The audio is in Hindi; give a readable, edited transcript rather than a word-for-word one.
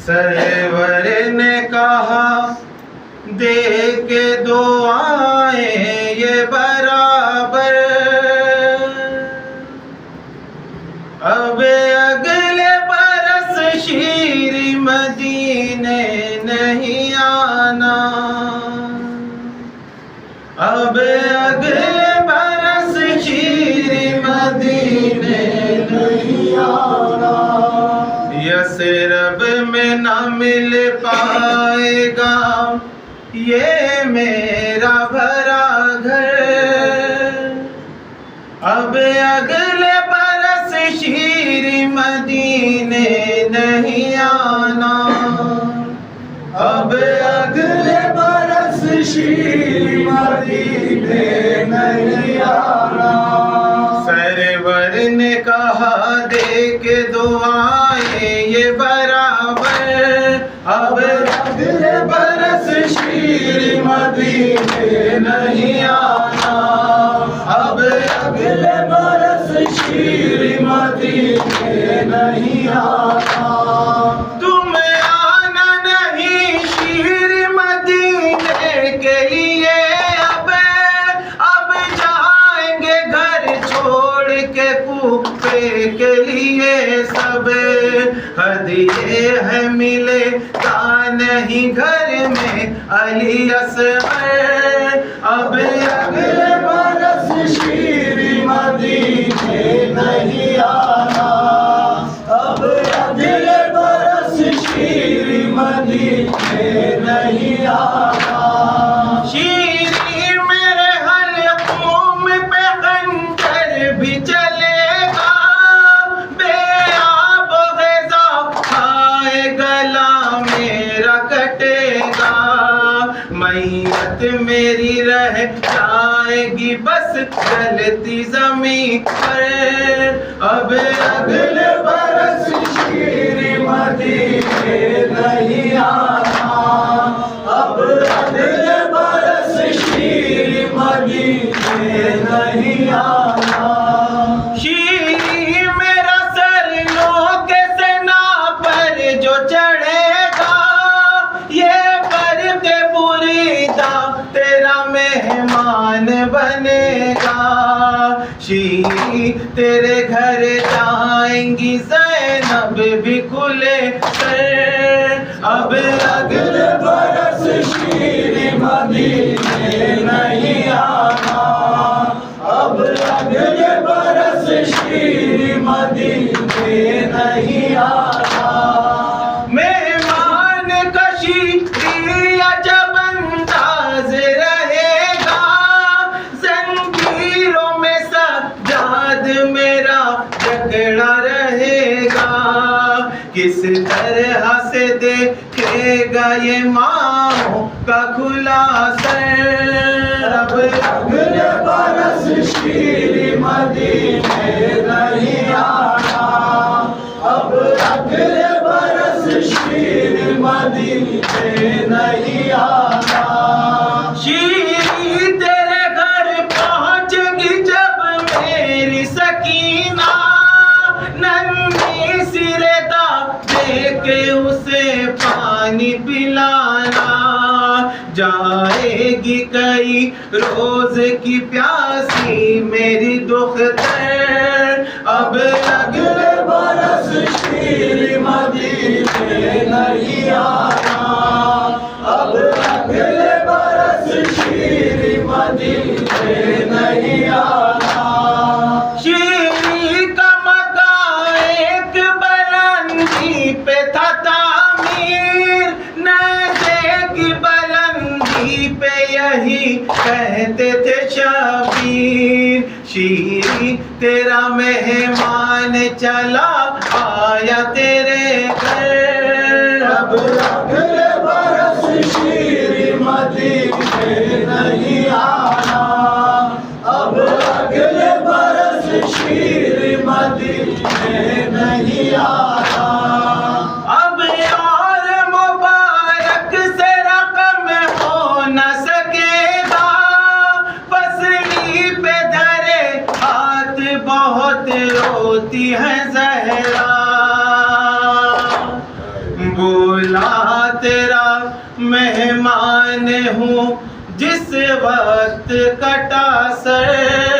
सरवर ने कहा दे के दुआएं ये बराबर, अब अगले बरस शीर मदीने नहीं आना, अब अगले बरस शीर मदीने नहीं आना। यसरब में न मिल पाएगा ये मेरा भरा घर, अब अगले बरस शीर मदीने नहीं आना, अब अगले बरस शीर मदीने नहीं आना। सरवर ने कहा दे के दुआएं ये बराबर, अब अगले बरस शीर मदीने नहीं आना, अब अगले बरस शीर मदीने नहीं आना। तुम आना नहीं शीर मदीने के लिए, अब जाएंगे घर छोड़ के कूफे के लिए सब, हदिये है मिले का नहीं घर में अली असगर, अब अगले बरस शीर मदीने नहीं आना, अब अगले बरस शीर मदीने नहीं आना। शीरी मेरे हलक़ों पे खंजर भी चलेगा, बेआब ग़िज़ा खाए गला मेरा कटेगा, मैयत मेरी रह जाएगी बस गलती ज़मीं पर, अब अगले बरस शीर मदीने नहीं आना, अब अगले बरस शीर मदीने नहीं आना। शीरी मेरा सर नोके से ना पर जो चढ़ेगा, ये पर के बुरीदा तेरा मेहमान बनेगा, शीरी तेरे घर जाएंगी ज़ैनब भी खुले सर, अब अगले बरस शीर मदीने नहीं आना, अब अगले बरस शीर मदीने नहीं आना। मेहमान कशी अजब अंदाज रहेगा, जंजीरों में सज्जाद मेरा जकड़ा रहेगा, किस तरह से देखेगा ये माओ का खुला सर, अब अगले बरस शीर मदीने नहीं आना, अब अगले बरस शीर मदीने नहीं आना। शीरी तेरे घर पहुंचेगी जब मेरी सकीना, नन्ही सिरेदा दे के उसे पानी पिलाना, जाएगी कई रोज की प्यासी मेरी दुख्तर, अब अगले बरस शीर मदीने नहीं आना, अब अगले बरस शीर मदीने नहीं आना। शीरी का मकान एक बुलंदी पे था तामीर, नज़े की बुलंदी पे यही कहते थे शबीर, शीरी तेरा मेहमान चला आया तेरे घर, अब अगले बरस शीर मदीने नहीं आना, अब अगले बरस शीर मदीने नहीं आना। अब और मुबारक से रकम हो न सकेगा, पसली पे धरे हाथ बहुत रोती है ज़हरा, बोला तेरा मेहमान हूँ जिस वक्त कटा सर